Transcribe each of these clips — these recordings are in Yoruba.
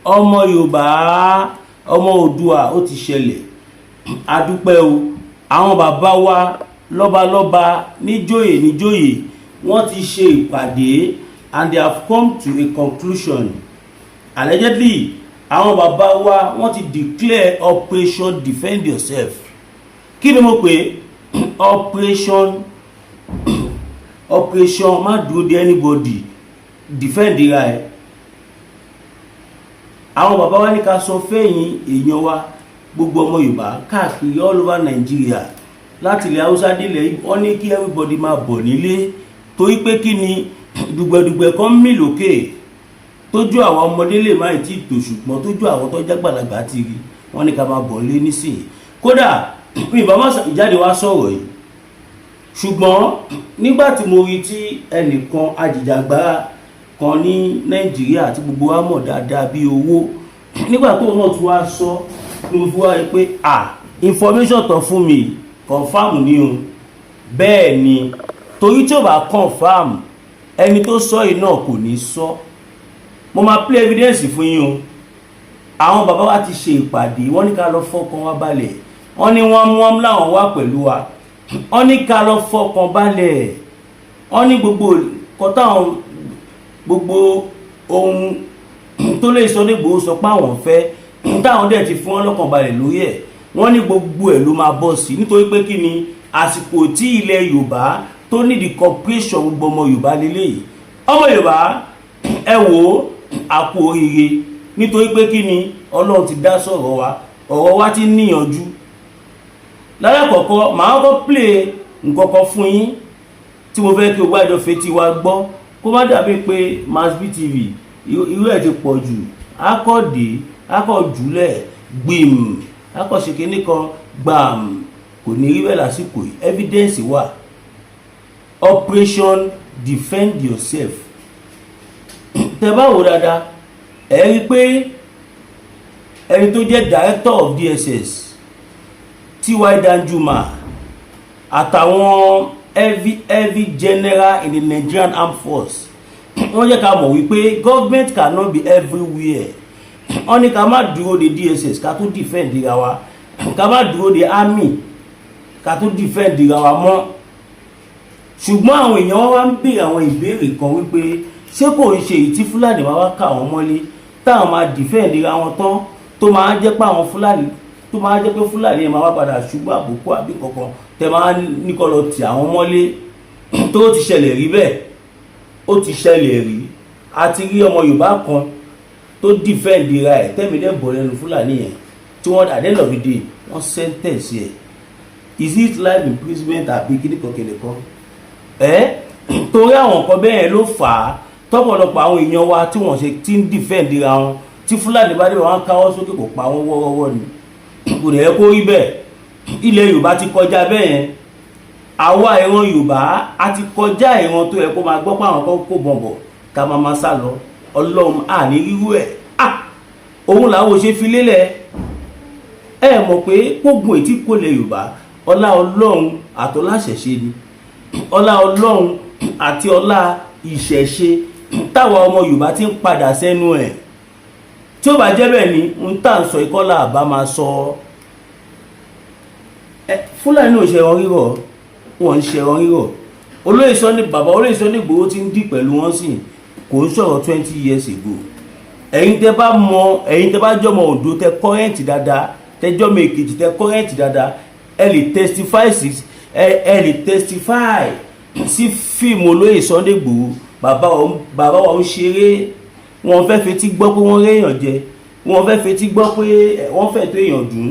ọmọ Yorùbá ọmọ Oòduà ó ti ṣẹlẹ̀ adúpẹ́ o àwọn bàbá wa lọ́balọ́ba níjòyè wọ́n ti ṣe ìpàdé and they have come to a conclusion. Allegedly àwọn bàbá wa wọ́n ti declare operation defend yourself. Kí ni mo pè operation má dúró de anybody defend ra ẹ. Àwọn bàbá wa ní ká sọ fẹ́yìn èèyàn wa gbogbo ọmọ Yorùbá káàkiri all over Nigeria láti ilẹ̀ Haúsá délẹ̀ wọ́n ní kí everybody máa bọ̀ nílé torí pé kí ni dùgbẹ̀dùgbẹ̀ kan mì lókè tójú àwọn ọmọdé lè má tí tò ṣùgbọ́n tójú àwọn tó jágbàlagbà ti rí wọ́n ní ká máa bọ̀ nílé nísìnyí kódà ìbá má ìjáde wá sọ̀rọ̀ yìí ṣùgbọ́n nígbà tí mo rí tí ẹnìkan ajìjàgbara kan ní Nàìjíríà tí gbogbo wa mọ̀ dáadáa bí owó nígbà tó náà tún wá sọ ní mo fi wá rí pé information tó fún mi confam ni o bẹ́ẹ̀ ni torí tí ó bá confam ẹni tó sọ yìí náà kò ní sọ mo máa play evidence fún yín o àwọn bàbá wa ti ṣe ìpàdé wọ́n ní ká lọ fọkàn wa balẹ̀ wọ́n ní wọ́n láwọn wà pẹ̀lú wa wọ́n ní ká lọ fọkàn balẹ̀ wọ́n ní gbogbo ohun tó lè sọ nígbò sọ pé àwọn fẹ́ táwọn dẹ̀ ti fún wọn lọ́kàn balẹ̀ lórí ẹ̀ wọ́n ní gbogbo ẹ̀ ló máa bọ́ sí nítorí pé kí ni àsìkò tí ilẹ̀ Yorùbá tó nídìí cooperation gbogbo ọmọ Yorùbá lélẹ́yìí ọmọ Yorùbá ẹ wò àpò oríire nítorí pé kí ni Ọlọ́run ti dá sọ̀rọ̀ wa ti níyànjú lálákọ̀ọ́kọ́ màá kọ́ play nǹkan kan fún yín tí mo fẹ́ kí o gbájọ fetí wa gbọ́ kó má dàbí pé Masbi TV irú ẹ̀ ti pọ̀ jù akọ̀jùlẹ̀ gbìm akọ̀ṣekínní kan gbàm kò ní rí bẹ́ẹ̀ lásìkò yìí evidence wà operation defend yourself tẹ́ bá wò dáadáa ẹ rí pé ẹni tó jẹ́ director of DSS T.Y. Danjuma àtàwọn heavy general in the Nigerian Armed Force wọ́n jẹ́ ká mọ̀ wípé government cannot be everywhere wọ́n ní ká má dúró de DSS ká tó defend ra wa ká má dúró de army ká tó defend ra wa mọ́ ṣùgbọ́n àwọn èèyàn wá ń béèrè àwọn ìbéèrè kan wípé ṣé kò ń ṣe èyí tí Fúlàní wá ká àwọn mọ́lé táwọn máa defend ra wọn tán tó máa jẹ́ pé àwọn Fúlàní tó máa jẹ́ pé Fúlàní ẹ̀ máa wá padà ṣùgbọ́n àbùkù àbí kankan tẹ máa ní kọ́ lọ tì àwọn mọ́lé tó ti ṣẹlẹ̀ rí bẹ́ẹ̀ ó ti ṣẹlẹ̀ rí àti rí ọmọ Yorùbá kan tó defend ra ẹ̀ tẹ́mi dẹ́ bọ̀ lẹ́nu Fúlàní yẹn tí wọ́n at the end of the day wọ́n sentence ẹ̀ is it life imprisonment àbí kíníkan torí àwọn nǹkan bẹ́ẹ̀ ló fà á tọ́pọ̀lọpọ̀ àwọn èèyàn wa tí wọ́n ṣe ti ń defend ra wọn tí Fúlàní bá dé wọn káwọ́ sókè kò pa wọn wọ́wọ́wọ́ ni kò dẹ̀ kó rí bẹ́ẹ̀ ilẹ̀ Yorùbá ti kọjá bẹ́ẹ̀ yẹn àwa ìran Yorùbá a ti kọjá ìran tó yẹ kó máa gbọ́ pé àwọn kan kó bọ̀bọ̀ ká máa sá lọ Ọlọ́run àní rírú ẹ̀ òun làwọn ò ṣe fi lélẹ̀ ẹ mọ̀ pé gbógun ètí kò lẹ̀ Yorùbá ọlá Ọlọ́run àtọ́láṣẹ̀ṣe ni ọlá Ọlọ́run àti ọlá ìṣẹ̀ṣe táwa ọmọ Yorùbá ti ń padà sẹ́nu ẹ̀ tí ó bá jẹ́ bẹ́ẹ̀ ni ń tà ń sọ ìkọ́lá àbá máa sọ Fúlàní ò ṣe ẹran rírọ̀ wọ́n ń ṣe ẹran rírọ̀ olóyè Sunday bàbá olóyè Sunday Igboho ti ń dì pẹ̀lú wọn sí kò ń sọ̀rọ̀ 20 years ago ẹ̀yin tẹ́ bá jọmọ Oǹdó tẹ́ kọ́rẹ́ǹtì dáadáa tẹ́ jọmọ Èkìtì tẹ́ kọ́rẹ́ǹtì dáadáa ẹ lè testify sí fíìmù olóyè Sunday Igboho bàbá wa ń ṣeré wọ́n fẹ́ fetí gbọ́ pé wọ́n réèyàn jẹ wọ́n fẹ́ fetí gbọ́ pé wọ́n fẹ́ tó èèyàn dùn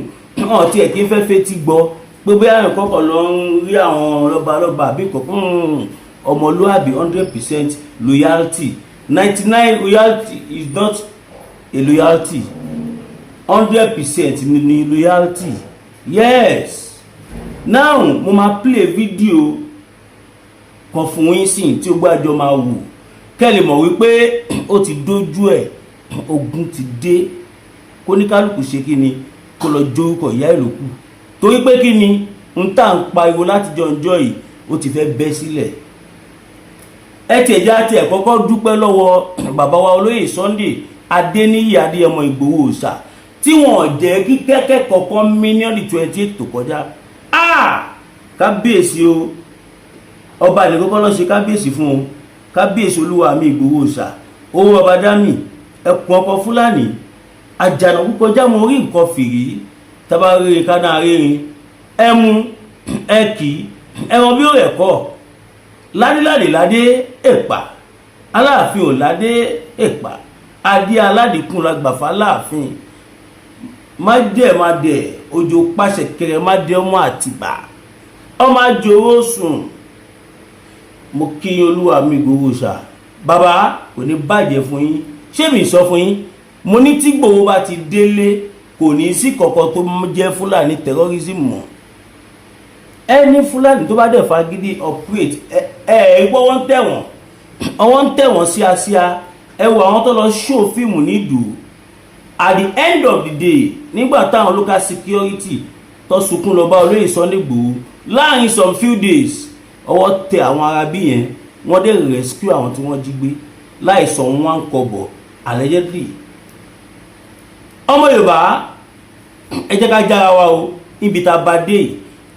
wọ́n tiẹ̀ kí n fẹ́ fetí gbọ́ pé bóyá àrùn kọ́kọ́ lọ ń rí àwọn lọ́balọ́ba àbí kọ̀ọ̀kan ọmọlúwàbí 100% loyalty 99 loyalty is not a loyalty 100% ni loyalty yes now mo máa play video kan fún yín sìn tí ó gbàjọ máa wò kẹ́lẹ̀ mọ̀ wípé ó ti dójú ẹ̀ ogun ti dé kó ní kálukú ṣe kí ni kó lọ jórúkọ ìyá ìlòkù torí pé kí ni ń tà ń pariwo láti jọjọ́ yìí ó ti fẹ́ bẹ́ sílẹ̀ ẹ tiẹ̀ já tiẹ̀ kọ́kọ́ dúpẹ́ lọ́wọ́ bàbá wa olóyè Sunday Adéníyì Adéyẹmọ Ìgbòho Òòṣà tí wọ́n jẹ́ kí kẹ́kẹ́ kọ̀ọ̀kan mílíọ̀nù 28 tó kọjá. Kábíyèsí o, ọba ní kọ́kọ́ lọ ṣe kábíyèsí fún o, kábíyèsí olúwa mi Ìgbòho Òòṣà, owó ọba dání ẹkùn ọkọ̀ Fúlàní Àjànàkú kọjá mo rí nǹkan fìrí tàbá rí kánà rírin ẹmu ẹkì ẹran bí ó rẹ̀ kọ́ ládé èpà Aláàfin ò ládé èpà adé aládìkún lágbàfà Aláàfin má dẹ̀ òjò pàṣẹ kẹrẹ má dẹ̀ ọmọ Àtìbà ọmọ àjòrò sùn. Mo kí olúwa mi Ìgbòho Òòṣà bàbá kò ní bàjẹ́ fún yín. Ṣé mi sọ fún yín mo ní tí Ìgbòho bá ti délé kò ní sí kọ̀kọ́ tó jẹ́ Fúlàní terrorism mọ́. Ẹni Fúlàní tó bá dẹ̀ fagídí operate ìgbọ́ wọ́n ń tẹ̀wọ̀n sí àsíá ẹwọ àwọn tó lọ show fíìmù nídùú. At the end of the day nígbà táwọn local security tó sunkún lọ bá olóyè Sunday Igboho láàrin some few days ọwọ́ tẹ àwọn arábí yẹn wọ́n dẹ̀ rescue àwọn tí wọ́n jí gbé láìsọ wọn kọ́bọ̀ allegedly. Ọmọ Yorùbá ẹ jẹ́ ká jára wa o níbi tá bá dé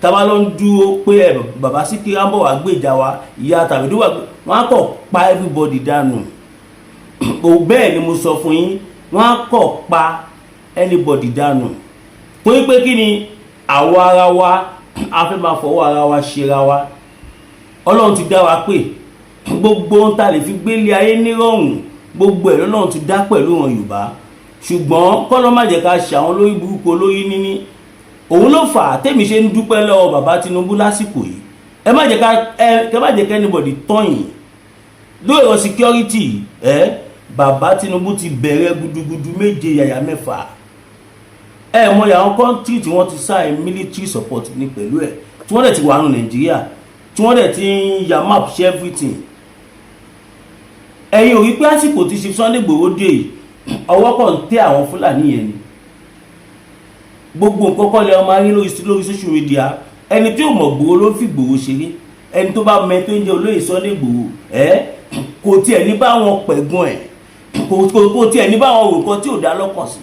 tá bá lọ ń dúró pé bàbá Síkírù ń bọ̀ wá gbèjà wa ìyá tàbí tó wà wọ́n á kọ̀ pa everybody dànù. Bẹ́ẹ̀ ni mo sọ fún yín wọ́n á kọ̀ pa anybody dànù torí pé kí ni àwa ara wa a fẹ́ máa fọwọ́ ara wa ṣera wa. Ọlọ́run ti dá wa pé gbogbo ohun tá lè fi gbélé ayé nírọ̀rùn gbogbo ẹ̀ lọ́lọ́run ti dá pẹ̀lú wọn Yorùbá ṣùgbọ́n kọ́lọ́ má jẹ́ ká ṣe àwọn olórí burúkú olórí níní. Òun ló fà á tèmi ṣe ń dúpẹ́ lọ́wọ́ bàbá Tinubu lásìkò yìí. Ẹ má jẹ́ ká anybody tọ́yìn lórí ọ̀rọ̀ security. Bàbá Tinubu ti bẹ̀rẹ̀ gudugudu méje yàyà mẹ́fà. Mọ̀ yà àwọn country tí wọ́n ti sign military support ní pẹ̀lú ẹ̀ tí wọ́n dẹ̀ ti wà nù Nàìjíríà tí wọ́n dẹ̀ ti ń ya map ṣe everything. Ẹ̀yin ò rí pé àsìkò tí ṣe Sunday Igboho dé ọwọ́ kan tẹ àwọn Fúlàní yẹn ni. Gbogbo nǹkan kọ́ lẹ ọmọ ayé lórí social media. Ẹni tí ò mọ̀ Igboho ló fi Igboho ṣeré. Ẹni tó bá mẹ tó ń jẹ olóyè Sunday Igboho kò tiẹ̀ ní bá wọn pẹ̀gùn ẹ̀ kò tiẹ̀ ní bá wọn rò kan tí ò dá lọ́kàn sí.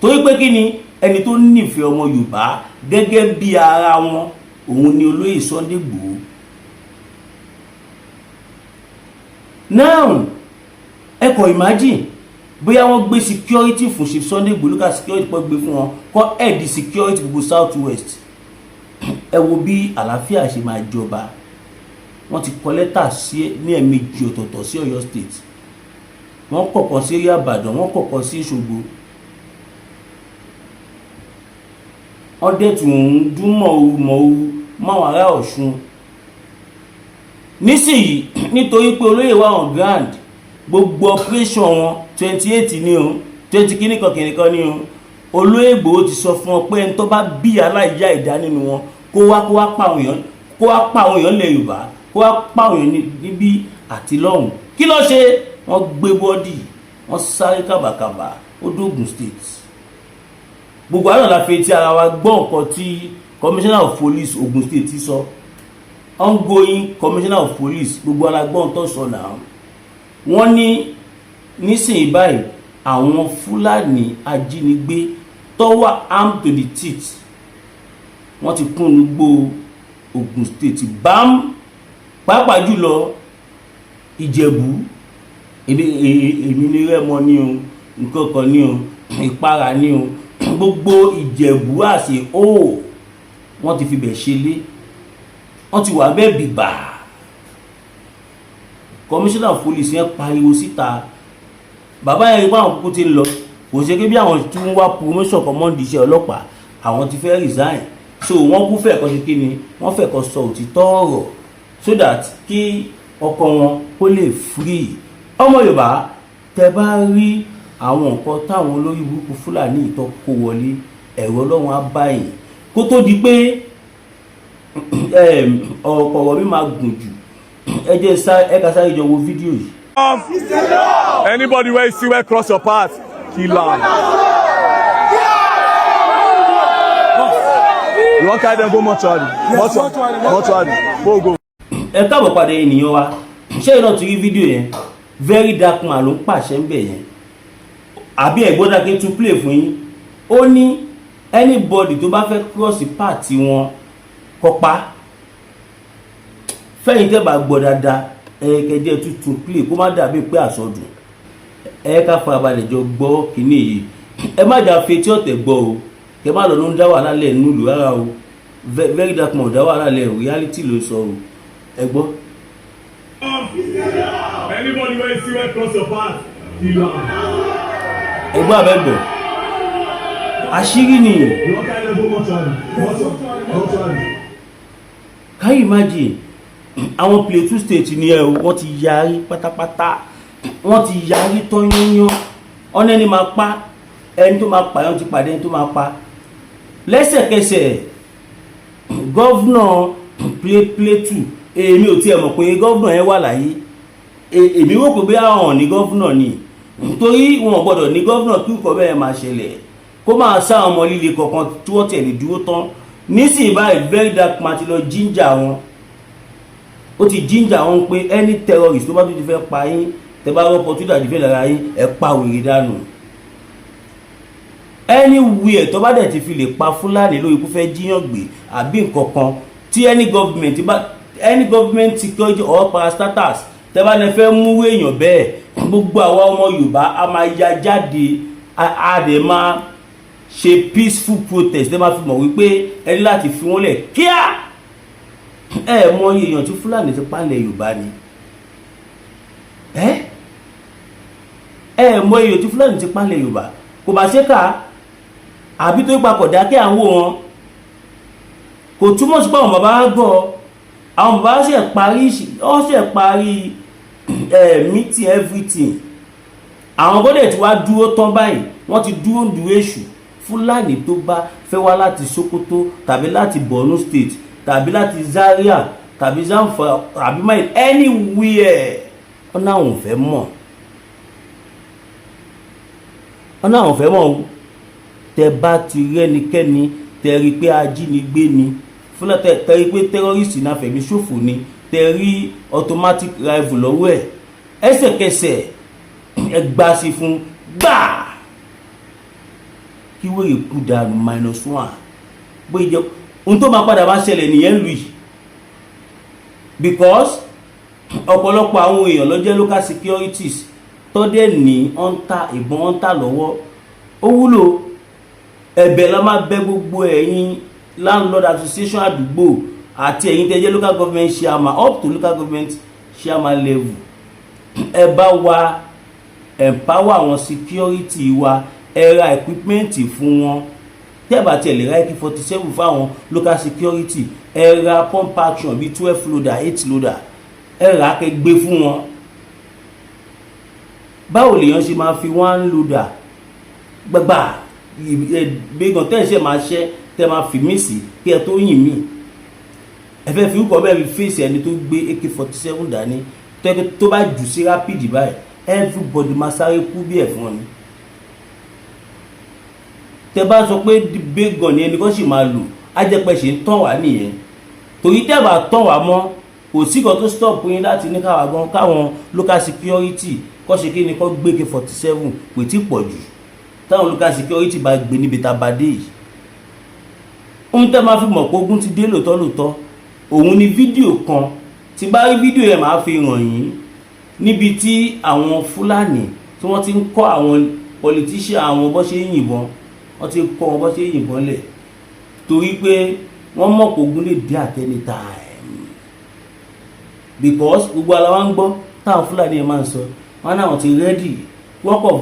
Torí pé kí ni ẹni tó nífẹ̀ẹ́ ọmọ Yorùbá gẹ́gẹ́ bí ara wọn òun ni olóyè Sunday Igboho. Now ẹ kò imagine bóyá wọ́n gbé security fún Chief Sunday Igboho local security pọ̀ gbé fún wọn kọ́ head security gbogbo south west. Ẹ wo bí àlàáfíà ṣe máa jọba. Wọ́n ti kọ lẹ́tà sí ní ẹ̀ẹ̀mejì ọ̀tọ̀ọ̀tọ̀ sí Ọ̀yọ́ state. Wọ́n kọ̀kọ̀ sí area Ìbàdàn wọ́n kọ̀kọ̀ sí Òṣogbo. Wọ́n dẹ̀ tún ń dún mọ̀ọ́rú máwọn ará Ọ̀ṣun. Nísìnyí nítorí pé olóyè wà on ground gbogbo operation wọn 28 ní o 20 kìnnìkan ní o. Olóyè Igboho ti sọ fún ọ pé ẹni tó bá bí aláìyá ìdá nínú wọn kó wá pa àwọn èèyàn lẹ̀ Yorùbá kó wá pa àwọn èèyàn níbí àti lọ́hùn. Kí ló ṣe? Wọ́n gbé bọ́dì wọ́n sáré kàbàkàbà ó dógùn state. Gbogbo àwọn la fi ti ara wa gbọ́ nǹkan tí commissioner of police Ogun State ti sọ. Ongoing commissioner of police gbogbo alágbọ́n tó sọ náà. Wọ́n ní nísìnyí báyìí àwọn Fúlàní ajínigbé tó wà armed to the teeth wọ́n ti kún gbogbo Ogun State bam pàápàá jùlọ Ìjẹ̀bú èmi ní Rẹ́mọ ní o nǹkan kan ní o Ìpara ní o gbogbo Ìjẹ̀bú àṣẹ wọ́n ti fi bẹ̀ ṣe lé wọ́n ti wà bẹ́ẹ̀ bìbà. Commissioner of police yẹn pariwo síta bàbá yẹn rí pé àwọn kúkú ti ń lọ kò ṣe pé bí àwọn tí wọ́n wá promotion command iṣẹ́ ọlọ́pàá àwọn ti fẹ́ resign so wọ́n kú fẹ́ kọ́ ṣe kí ni wọ́n fẹ́ kọ́ sọ òtítọ́ ọ̀rọ̀ so that kí ọkọ wọn kó lè free. Ọmọ Yorùbá tẹ bá rí àwọn nǹkan táwọn olórí burúkú Fúlàní ìtọ́ kó wọlé ẹ̀rọ Ọlọ́run á bá yín kó tó di pé ọ̀rọ̀ mi máa gùn jù ẹ ká sáré jọ wo fídíò yìí. Anybody wey see wey cross your path kill am. You wan carry dem go mortuary go. Ẹ káàbọ̀ padà ènìyàn wa ṣé iná ti rí fídíò yẹn very dark man ló ń pàṣẹ ń bẹ̀ yẹn àbí ẹ̀gbọ́dá kí n tún play fún yín. Ó ní anybody tó bá fẹ́ cross party wọn kópa fẹ́yìn tẹ́ bá gbọ́ dáadáa kẹjẹ́ tuntun play kó má dàbí pé àsọdùn ká farabalẹ̀ jọ gbọ́ kíní yìí. Ẹ má jà fetí ọ̀tẹ̀ gbọ́ o, kẹ má lọ ló ń dá wàhálà lẹ̀ nílùú rárá o. Very dark man dá wàhálà lẹ̀ o, reality ló sọ o. Ẹ gbọ́. Anybody wey see wey cross your path, kill am. Ẹ gbọ́ abẹ́ gbọ́. Àṣírí ni. Can you imagine? Àwọn Plateau State ni ẹ o, wọ́n ti yarí pátápátá, wọ́n ti yarí tán yányán. Ọ̀nà ẹni máa pa, ẹni tó máa pa ẹni tó pàdé ẹni tó máa pa. Lẹ́sẹ̀kẹsẹ̀ gọ́vnà Plateau, èmi ò tiẹ̀ mọ̀ pé gọ́vnà yẹn wà láyé. Èmi rò pé bí àwọn ní gọ́vnà ni, torí wọn gbọ́dọ̀ ní gọ́vnà kí nǹkan bẹ́ẹ̀ máa ṣẹlẹ̀ kó máa sá ọmọ líle kọ̀ọ̀kan tí wọ́n tẹ̀lé dúró tán. Nísìnyí báyìí very dark man ti lọ jíńjà wọn, ó ti jíńjà wọn pé any terrorist tó bá tún ti fẹ́ pa yín tẹ́ bá rọ́pọ̀ tó dàjú fẹ́ lára yín ẹ pa wèrè dànù. Anywhere tó bá dẹ̀ ti fi lè pa Fúlàní lórí kó fẹ́ jíyàn gbé àbí nǹkan kan tí any government security or parastatals tẹ́ bá lè fẹ́ mú èèyàn bẹ́ẹ̀, gbogbo àwa ọmọ Yorùbá a máa ya jáde, a dẹ̀ máa ṣe peaceful protest tẹ́ máa fi mọ̀ wípé ẹni láti fi wọ́n lẹ̀ kíá. Ẹ mọ iye èèyàn tí Fúlàní ti pa nílẹ̀ Yorùbá ni. Ẹ mọ iye èèyàn tí Fúlàní ti pa nílẹ̀ Yorùbá kò bá ṣe ká àbí tó papọ̀ dákẹ́ àwọn wọn kò túmọ̀ sí pé àwọn bàbá gbọ́. Àwọn bàbá ṣe parí meeting everything. Àwọn gbọ́dọ̀ tí wá dúró tán báyìí, wọ́n ti dúró ń dúró èṣù. Fúlàní tó bá fẹ́ wá láti Sokoto tàbí láti Borno State tàbí láti Zaria tàbí Zamfara tàbí mile anywhere, ọ̀nà àwọn ò fẹ́ mọ̀. Ọ̀nà àwọn ò fẹ́ mọ̀ o. Tẹ bá ti rẹ́nikẹ́ni tẹ rí pé ajínigbé ni, Fúlàní tẹ rí pé terrorist náà fẹ̀mí ṣòfò ni, tẹ rí automatic rifle lọ́wọ́ ẹ̀, ẹsẹ̀kẹsẹ̀ ẹ gbá sí fún gbáà kí wèrè kú dànù -1. bó jẹ́ ohun tó máa padà máa ṣẹlẹ̀ nìyẹn lù yìí, because ọ̀pọ̀lọpọ̀ àwọn èèyàn ló jẹ́ local securities tọ́dẹ̀ ní ọ̀ǹtà ìbọn ọ̀ǹtà lọ́wọ́. Ó wúlò. Ẹ̀bẹ̀ la máa bẹ̀ gbogbo ẹ̀yin landlord association àdúgbò àti ẹ̀yin tẹ́ jẹ́ local government chairman up to local government chairman level, ẹ bá wa empower àwọn security wa, ẹ ra equipment fún wọn. Tẹ́ bá tiẹ̀ lè ra AK-47 fún àwọn local security, ẹ ra pump action bíi 12 loader 8 loader, ẹ ra kẹ́ gbé fún wọn. Báwo lèèyàn ṣe máa fi 1 loader gbàgbà gbẹ̀gàn tẹ́ ẹ ṣe máa ṣẹ́ tẹ́ máa fi mí sí kí ẹ tó yìn mí. Ẹ fẹ́ fi kọ́ bẹ́ẹ̀ fi fèsì ẹni tó gbé AK-47 dání tó bá jù sí rapid báyìí, everybody máa sáré kú bí ẹ̀fọn ni. Tẹ́ bá sọ pé gbẹ̀gàn ni ẹnì kan sì máa lò, á jẹ́ pé ṣe ń tàn wá nìyẹn. Torí tẹ́ bá tàn wá mọ́ kò sí kan tó stop yín láti ní káwọn local security kọ́ ṣe kí ni kọ́ gbé AK-47 kò tí pọ̀ jù. Táwọn local security bá gbé níbi tá a bá dé yìí, ohun tẹ́ máa fi mọ̀ pé ogun ti dé lóòótọ́ òun ni fídíò kan. Tí bá rí fídíò yẹn máa fi hàn yín níbi tí àwọn Fúlàní tí wọ́n ti ń kọ́ àwọn politician àwọn bó ṣe yìnbọn, wọ́n ti kọ́ wọn bó ṣe yìnbọn lẹ̀, torí pé wọ́n mọ̀ pé ogun lè dé at any time. Because gbogbo ara wa ń gbọ́ táwọn Fúlàní yẹn máa ń sọ, wọ́n náà ti rẹ́dì wọ́kọ̀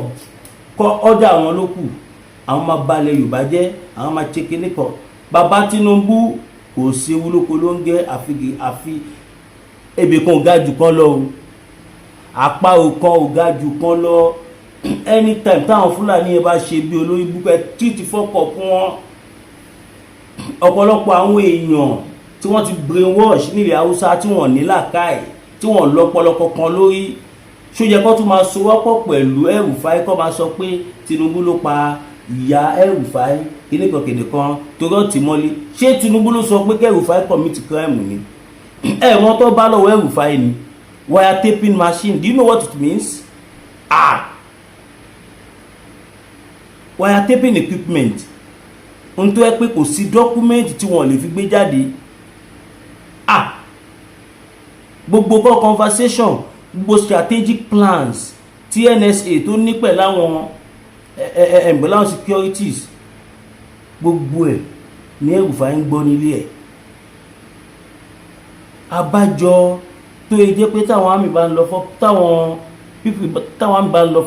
kọ́ ọ́dà àwọn ló kù, àwọn máa balẹ̀ Yorùbá jẹ́, àwọn máa ṣe kíní kan. Bàbá Tinubu kò sí wúlòkó ló ń gẹ́ àfi ebè kan ò ga jù kan lọ o, àparò kan ò ga jù kan lọ. Anytime táwọn Fúlàní yẹn bá ṣe bí olórí búkẹ́ títí fọ́kọ̀ fún wọn. Ọ̀pọ̀lọpọ̀ àwọn èèyàn tí wọ́n ti brainwash nílẹ̀ Haúsá tí wọ́n ní làákàyè tí wọ́n lọ́pọ̀lọpọ̀ kan lórí, ṣó yẹ kó tún máa sowọ́pọ̀ pẹ̀lú El-Rufai kó máa sọ pé Tinubu ló pa ìyá El-Rufai kìnìkan tó rọ́ọ̀tì mọ́lé. Ṣé Tinubu ló sọ pé El-Rufai commit crime ni? Wọ́n tó bá lọ́wọ́ El-Rufai ni wire taping machine. Do you know what it means? wiretapping equipment ohun tó yẹ pé kò sí document tí wọ́n lè fi gbé jáde. Gbogbo conversation, gbogbo strategic plans tí NSA tó ní pẹ̀lú àwọn securities, gbogbo ẹ̀ ní El-Rufai ń gbọ́ nílé ẹ̀. Abájọ tó yẹ jẹ́ pé táwọn àmì bá ń lọ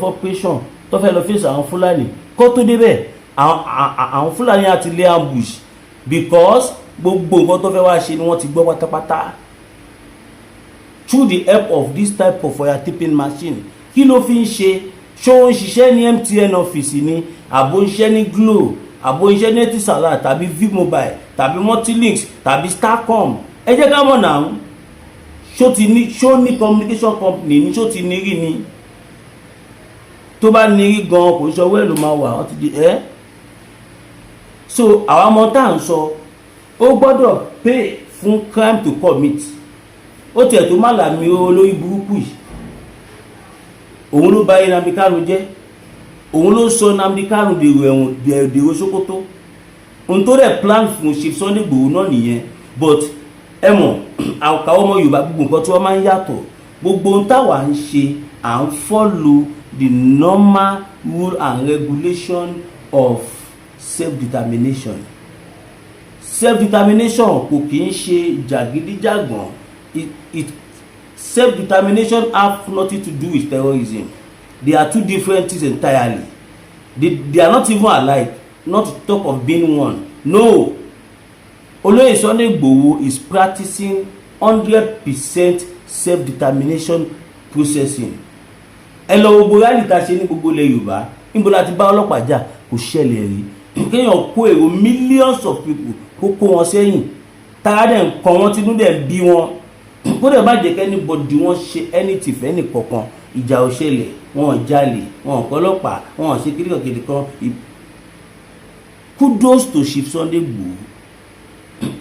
fọ́ operation tó fẹ́ lọ fèsì àwọn Fúlàní kó tó débẹ̀ àwọn Fúlàní àti lay ambush because gbogbo nǹkan tó fẹ́ wá ṣe ni wọ́n ti gbọ́ pátápátá through the help of this type of wiretapping machine. Kí ló fi ń ṣe? Ṣó ń ṣiṣẹ́ ní MTN office ni, àbò ń ṣiṣẹ́ ní Glo, àbò ń ṣiṣẹ́ ní Etisalat tàbí V-Mobile tàbí Multilinks tàbí Starcom? Ẹ jẹ́ ká mọ̀ náà, ṣó ní communication company ní, ṣó ti ní rí ni? Tó bá ní rí gan kò ṣọwọ́ ẹ̀ ló máa wà, wọ́n ti di ẹ́. So àwọn ọmọ tá à ń sọ ó gbọ́dọ̀ pay fún crime to commit. Ó tiẹ̀ tó má làmì olórí burúkú yìí, òun ló bà Nnamdi Kanu jẹ́, òun ló sọ Nnamdi Kanu dèrò ẹ̀wọ̀n dèrò Sókótó. Ohun tó dẹ̀ plan fún Chief Sunday Igboho náà nìyẹn. But ẹ mọ̀ àwọn ọmọ Yorùbá gbogbo nǹkan tí wọ́n máa ń yàtọ̀. Gbogbo ohun táwa ń ṣe à ń follow the normal rule and regulation of self-determination. Self-determination kò kì í ṣe jàgídíjàgbọ̀n. Self-determination have nothing to do with terrorism. They are two different things entirely. They are not even alike, not to talk of being one. No. Oloye Sunday Igboho is practicing 100% self-determination processing. Ẹ lọ gbogbo rally ta ṣe ní gbogbo ilẹ̀ Yorùbá, níbo la ti bá ọlọ́pàá jà kò ṣẹlẹ̀ rí. Kéèyàn kó èrò millions of people kó wọn sẹ́yìn. Tara dẹ̀ ń kọ́ wọn tínú dẹ̀ bí wọn. Kó dẹ̀ má jẹ́ kí anybody wọ́n ṣe anything fẹ́ ní kankan. Ìjà ò ṣẹlẹ̀, wọn ò jalè, wọn ò kọ́lọ́pàá, wọn ò ṣe kíríkọ̀kiri kan. Kudos to Chief Sunday Igboho.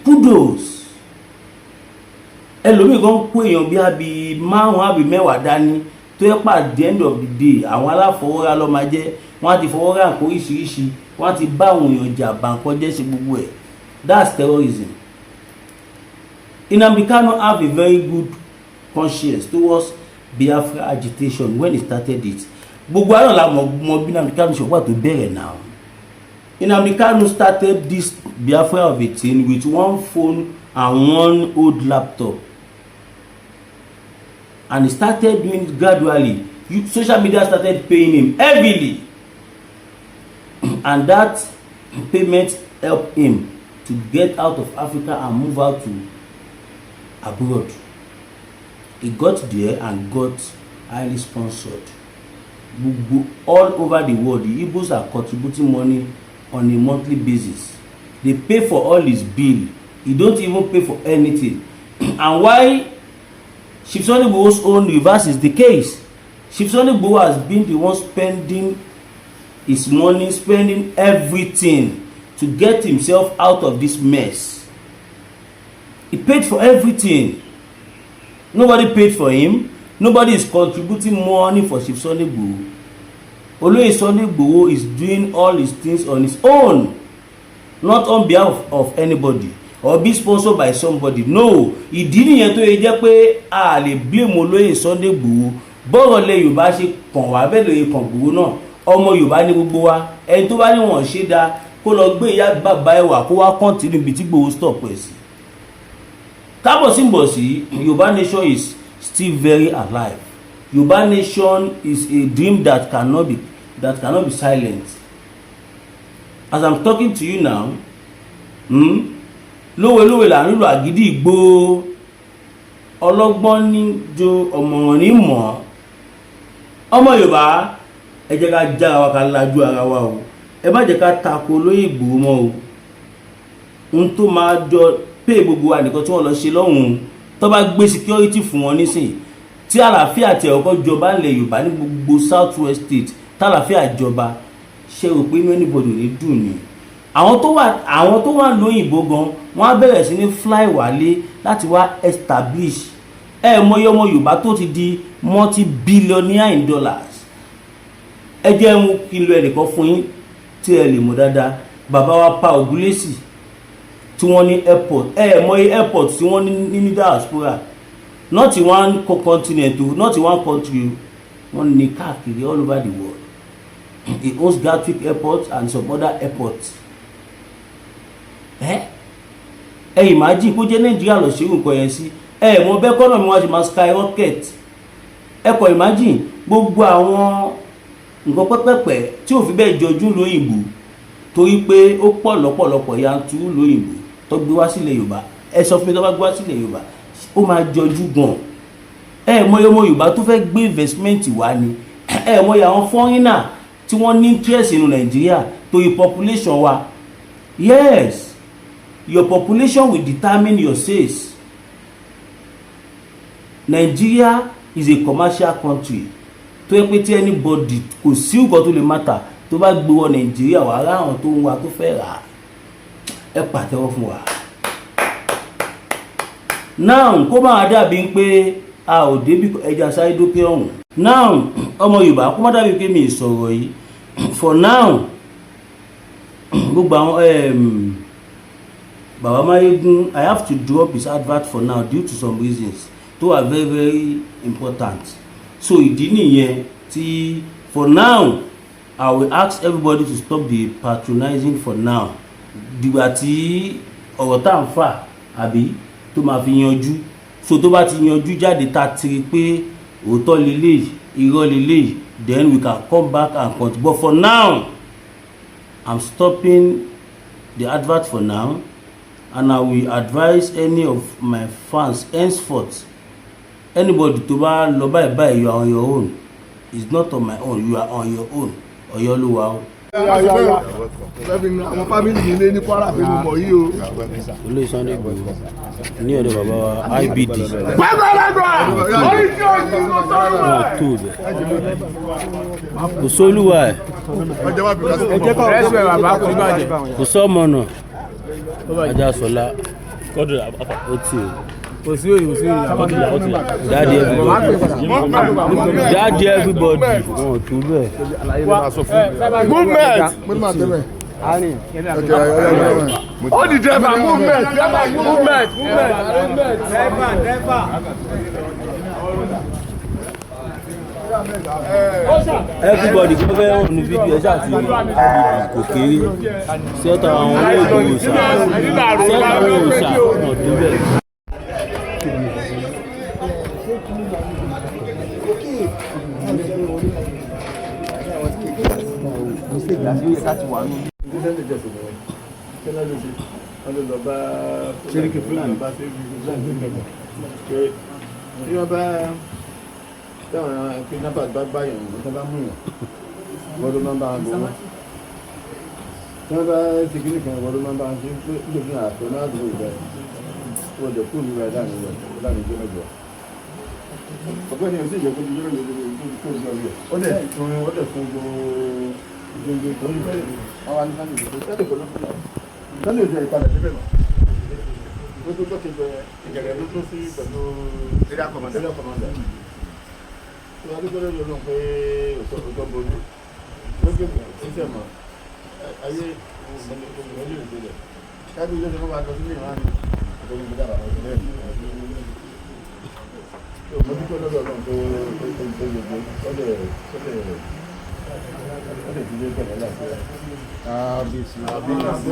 Kudos. Ẹlòmíì kan kó èèyàn bí àbí márùn-ún àbí mẹ́wàá dání tó yẹ pa at the end of the day àwọn aláfọwọ́rá ló máa jẹ́, wọ́n á ti fọwọ́rá nǹkan oríṣiríṣi, wọ́n á ti bá àwọn èèyàn jà bá nǹkan jẹ́ ṣe gbogbo ẹ̀. That's terrorism. Nnamdi Kanu have a very good conscience towards Biafra agitation when he started it. Gbogbo àná la mọ̀ bí Nnamdi Kanu ṣe wà tó bẹ̀rẹ̀ now. Nnamdi Kanu started this Biafra of a thing with one phone and one old laptop. And he started doing it gradually. Social media started paying him heavily. And that payment helped him to get out of Africa and move out to abroad. He got there and got highly sponsored. All over the world, the Igbos are contributing money on a monthly basis. They pay for all his bill. He don't even pay for anything. And why Chief Sunday Igboho's own reverse is the case. Chief Sunday Igboho has been the one spending his money, spending everything to get himself out of this mess. He paid for everything. Nobody paid for him. Nobody is contributing money for Chief Sunday Igboho. Oloye Sunday Igboho is doing all his things on his own, not on behalf of anybody or be sponsored by somebody. No, ìdí nìyẹn tó yẹ jẹ́ pé a lè blame Oloye Sunday Igboho. Bọ́rọ̀ lẹ Yorùbá ṣe kàn wá bẹ́ẹ̀ lóye kàn Igboho náà. Ọmọ Yorùbá ní gbogbo wa. Ẹni tó bá ní wọ́n ṣe dáa kó lọ gbé ìyá bàbá ẹwà kó wá continue ibi tí Igboho stop ẹ̀ sí. Kábọ̀síbọ̀sí, Yorùbá nation is still very alive. Yorùbá nation is a dream that cannot be silent. As I'm talking to you now, lówe là ń lò àgídí ìgbó, ọlọ́gbọ́n ní jo ọ̀mọ̀ràn ní mọ̀. Ọmọ Yorùbá, ẹ jẹ́ ká jára wa ká lajú ara wa o. Ẹ má jẹ́ ká tako Olóyè Ìgbòho mọ́ o. Ohun tó máa jọ pé gbogbo wa nìkan tí wọ́n lọ ṣe lọ́hùn tó bá gbé security fún wọn nísìn tí àlàáfíà tí ọkọ̀ jọba ńlẹ̀ Yorùbá ní gbogbo South West State tàlàáfíà jọba ṣe rò pé inú anybody ní dùn ni. Àwọn tó wà lóyìnbó gan wọ́n á bẹ̀rẹ̀ sí ní fly wálé láti wá establish mọyé ọmọ Yorùbá tó ti di multi-billionaire in dollars. Ẹ jẹ́ ń kí n lo ẹnìkan fún yín tí ẹ lè mọ̀ dáadáa bàbá wa Pa Ògúnlésì tí wọ́n ní airport mọ̀ airport tí wọ́n ní diaspora not in one continent o not in one country o wọ́n ní káàkiri all over the world. He owns Gatwick airport and some other airports. Imagine kó jẹ́ Nàìjíríà lọ ṣe nǹkan yẹn sí mọ̀ bẹ́ẹ̀ kọ́nà mi wá ṣe máa skyrocket. Kò imagine gbogbo àwọn nǹkan pẹ́pẹ́pẹ́ tí ò fi bẹ́ẹ̀ jọjú lóyìnbó torí pé ó pọ̀ lọ́pọ̀lọpọ̀ yanturu lóyìnbó tó gbé wá sílẹ̀ Yorùbá sọ fún mi tó bá gbé wá sílẹ̀ Yorùbá ó máa jọjú gan. Mọ̀ ọmọ Yorùbá tó fẹ́ gbé investment wá ni mọ̀ àwọn foreigner tí wọ́n ní interest nínú Nàìjíríà torí population wa. Yes, your population will determine your sales. Nigeria is a commercial country tó yẹ pé tí anybody kò sí nǹkan tó lè matter tó bá gbé wọ Nàìjíríà wà á ráhùn tó ń wa tó fẹ́ rà ẹ pàtẹ́wọ́ fún wa. Now kó máa dàbí pé a ò débi ẹja sáré dókè ọ̀hún. Now ọmọ Yorùbá kó má dàbí pé mi sọ̀rọ̀ yìí for now gbogbo àwọn Baba Mayegun I have to drop his advert for now due to some reasons tó are very very important. So ìdí nìyẹn tí for now I will ask everybody to stop the patronizing for now dìgbà tí ọ̀rọ̀ tá à ń fà àbí tó máa fi yanjú. So tó bá ti yanjú jáde tá a ti rí pé òótọ́ lélẹ́yìí irọ́ lélẹ́yìí then we can come back and continue. But for now I'm stopping the advert for now and I will advise any of my fans henceforth anybody tó bá lọ báyìí you are on your own. It's not on my own, you are on your own. Ọ̀yọ́ ló wà o. Àwọn fámìlì yìí lé ní Kwara pẹ̀lú mọ̀ yìí o. Olóyè Sunday Igboho ní ọ̀dọ̀ bàbá wa IBD. Kò sólúwa ẹ̀. Kò sọ́mọ náà. Ajá Sọlá. Ó tì í. Kò sí òyìnbó sí òyìnbó. Daddy everybody. Wọ́n ò tó bẹ́ẹ̀. Movement. All the driver movement. Everybody kí ló fẹ́ wọ́n nu fídíò ẹ̀ ṣáà ti kò kéré sẹ́tà àwọn olóògbé òòṣà sẹ́tà àwọn òòṣà náà tó bẹ̀. Sẹ́ríkì Fúlàní tí wọ́n bá táwọn kidnapper bá báyọ̀ tó bá mú yàn gbọ́dọ̀ máa ń bá wọn bọ̀ wọ́n tí wọ́n bá ti kí nìkan gbọ́dọ̀ máa ń bá wọn ṣe pé nítorí àtọ̀ náà dúró ìgbà wọ́n jẹ́ kúrò nígbà láàrin ìjọ mẹ́jọ. Ọ̀gbẹ́ni ò sì jẹ́ kó dúró lórí kó dúró lórí ó dẹ̀ fún gbogbo ìgbìngì tó ń fẹ́ àwọn àníkàní ìgbìngì tó tẹ́lẹ̀ kọ́ lọ́kùnrin lọ́nà ìjọ ìpadà síbẹ̀ mọ́ gbogbo tó ti bẹ̀rẹ̀ ìjẹ̀rẹ̀ ló tún sí pẹ̀lú area commander tó wá dúpẹ́ lórí olóhùn pé òtọ́ bojú lókè ṣíṣẹ́ mọ́ ayé ìmọ̀lẹ́ ìgbélẹ̀ káàbí ilé ìjọba bá lọ sílé ìwádìí àtọ́jú ìgbéga àwọn ìgbélẹ̀ tó mọ́ dúpẹ́ lórí olóhùn tó gbogbo ọdẹ ti lé pẹ̀lú láti àbísí àbísí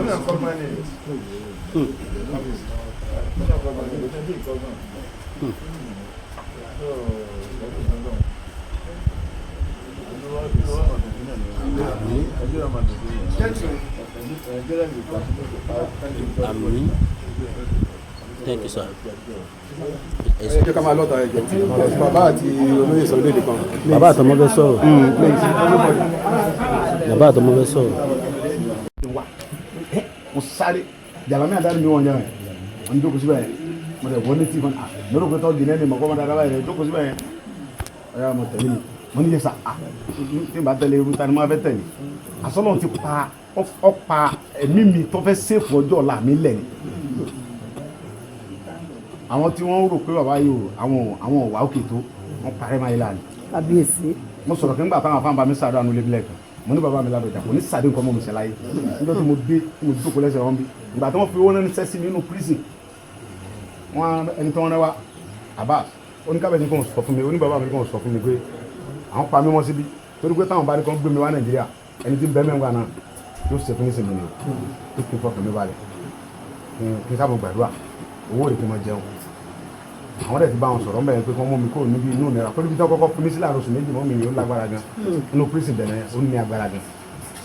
Àmín. Thank you, sir. ẹ jẹ́ ká máa lọ́ta ẹ̀jẹ̀ tí bàbá àti olóyè Sunday nìkan. Bàbá àtọmọ fẹ́ sọ̀rọ̀. Bàbá àtọmọ fẹ́ sọ̀rọ̀. Mo sáré jàlámì àdáni mi wọ̀n yẹn wọ́n ń jókòó síbẹ̀ yẹn mo dẹ̀ wọ́n ní tí lórí pé tọ́jú nẹ́ẹ̀ni mọ̀kọ́ máa dáadáa báyìí jókòó síbẹ̀ yẹn ọ̀yà mo tẹ̀lé mi mo ní yẹ sà tí n bá tẹ̀lé irú tani mo fẹ́ tẹ̀lé àsọ̀nà ti pa ọ̀pá ẹ̀mí mi tó fẹ́ sèfù ọjọ́ ọ̀la mi lẹ̀ ni àwọn tí wọ́n rò pé bàbá yìí o àwọn ọ̀wà òkè tó wọ́n parẹ́ máa yé láàrin. Kábíyèsí. Mo sọ̀rọ̀ kí n gbà táwọn afáǹbá mi sàdọ̀ àánú lébílẹ̀ kan mo ní bàbá mi lábẹ́jà kò ní sàdé nǹkan mọ́ mi ṣẹláyé nígbà tí mo dé tí mo jókòó lẹ́sẹ̀ wọn bí ìgbà tí wọ́n fi owó náà sẹ́sí nínú prison wọn ẹni tí wọ́n rẹwà Abbas oníkàbẹ̀sí kò sọ fún mi oníbàbá mi kò sọ fún mi pé àwọn pa mí mọ́ síbí torí pé táwọn bá ní kàn gbé mi wá Nàìjíríà ẹni tí ń bẹ́ mẹ́wàá náà yóò ṣe fún ìsinmi ni o kí n fọkàn mi balẹ̀ kí n sábà gbàdúrà owó rẹ̀ kí n máa jẹun àwọn dẹ̀ ti bá wọn sọ̀rọ̀ mẹ́rin pé kí wọ́n mú mi kó níbi inú nira torí bí tí wọ́n kọ́kọ́ fún mi sílẹ̀ àròsùn méjì mọ́ mi ni ó lágbára gan inú prison bẹ̀rẹ̀ ó ní agbára gan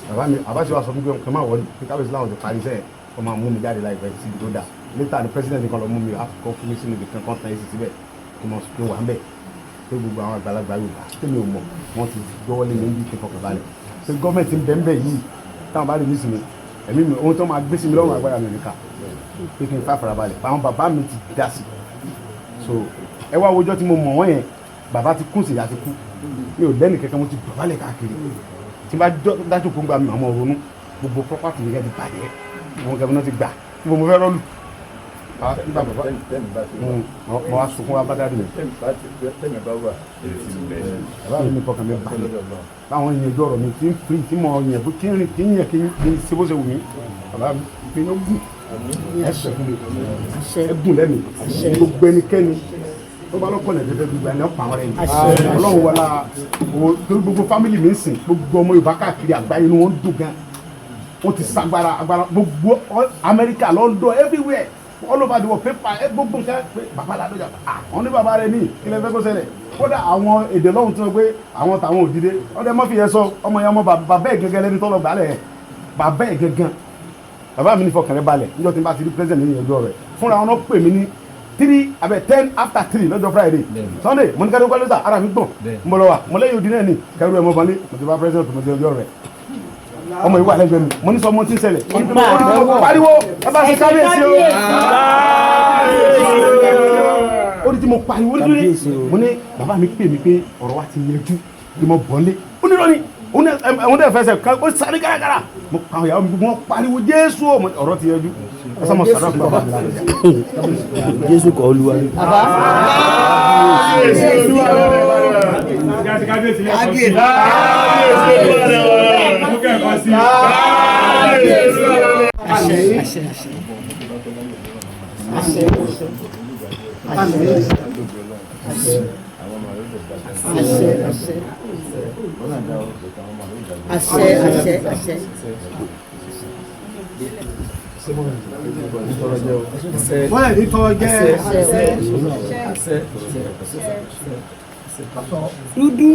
bàbá mi àbáṣe wa sọ fún mi pé kí n máa wọlé kí kábíyèsí láwọn ti parí sẹ́yìn wọ́n máa mú mi jáde láìpẹ́ sí ibi tó dà létà ni president kan lọ mú mi àkọ́kọ́ fún mi sínú ibi kan tán èsì síbẹ̀ kí mo fi wà ń bẹ̀ pé gbogbo àwọn àgbàlagbà Yorùbá tí mi ò mọ̀ wọ́n ti gbọ́wọ́ lé mi níbi kí n fọkàn balẹ̀ pé gọ́ọ̀mẹ̀ntì ń bẹ̀ ń bẹ̀ yìí táwọn bá rí mi sinmi ẹ̀mí mi ohun tó máa gbé sí mi lọ́rùn agbára mi nìkan pé kí n fà fara balẹ̀ àwọn bàbá mi ti dá sí so ẹ wá wojọ́ tí mo mọ̀ wọ́n yẹn bàbá ti kún sí ìyá ti kú mi ò lẹ́nu kẹ́kẹ́ mo ti dọ̀bálẹ̀ káàkiri tí n bá dájú kó ń gba mi àmọ́ ronú gbogbo property yẹn ti bàjẹ́ àwọn kẹ́kẹ́ náà ti gbà tí mo fẹ́ rọ́ọ̀lù nígbà bàbá mo wá sunkún wá bá dáadé mi bàbá mi ní fọkàn mi balẹ̀ báwọn yẹn jọ̀rọ̀ mi tí ń fi tí mo yẹn kí n rìn kí n yẹ kí n ṣe bó ṣe wù mí bàbá mi fi ní gùn ẹsẹ̀ fún mi ẹgùn lẹ́nu gbogbo ẹnikẹ́ni tó bá lọ́kọ̀ lẹ̀ dẹ́dẹ́ gbogbo ẹni ọ̀pọ̀ àwọn ẹni ọlọ́run wọlá gbogbo fámìlì mi ń sìn gbogbo ọmọ Yorùbá káàkiri àgbáyé ni wọ́n ń dùn gan wọ́n ti sagbára agbára gbogbo Amẹ́ríkà London everywhere all over the world paper gbogbo nǹkan pé bàbá ládọjà àwọn ní bàbá rẹ ní ilẹ̀ fẹ́ kó ṣẹlẹ̀ kódà àwọn èdè lọ́hùn tó ń pé àwọn tàwọn òdìdé ọdẹ mọ́fì yẹn sọ ọmọ yẹn ọmọ bàbá ẹ̀ gẹ́gẹ́ lẹ́ni tọ́lọ̀ gbálẹ̀ yẹn bàbá ẹ̀ gẹ́gẹ́ bàbá mi ní fọkànlẹ̀ balẹ̀ níjọ́ tí n bá ti rí president ní ìyẹn ọjọ́ rẹ̀ fúnra wọn pè mí ní 10 after 3 lọ́jọ́ Friday Sunday mo ní kẹ́rù pẹ́lú sà ara mi gbọ̀n mo lọ wà mo lẹ́yìn òdì náà ní kẹ́rù ẹ̀ mọ́ balẹ̀ mo ti bá president mo ti ọjọ́ rẹ̀ ọmọ ìwà lẹ́gbẹ̀ẹ́ mi mo ní sọ ọmọ tí ń ṣẹlẹ̀ pariwo ẹ bá ṣe kábíyèsí o ó ní tí mo pariwo ní mo ní bàbá mi pè mí pé ọ̀rọ̀ wa ti yẹjú ni mo bọ̀ lé ó ní lónìí òun dẹ̀ fẹsẹ̀ ó sáré kárakára mo pa àwọn ìyàwó mi gbogbo wọn pariwo Jésù ọ̀rọ̀ ti yẹjú ẹ sọ ma sọ̀rọ̀ fún bàbá mi lára Jésù kọ́ Olúwa ni. wọ́n lè ní tọ́ jẹ́ dúdú.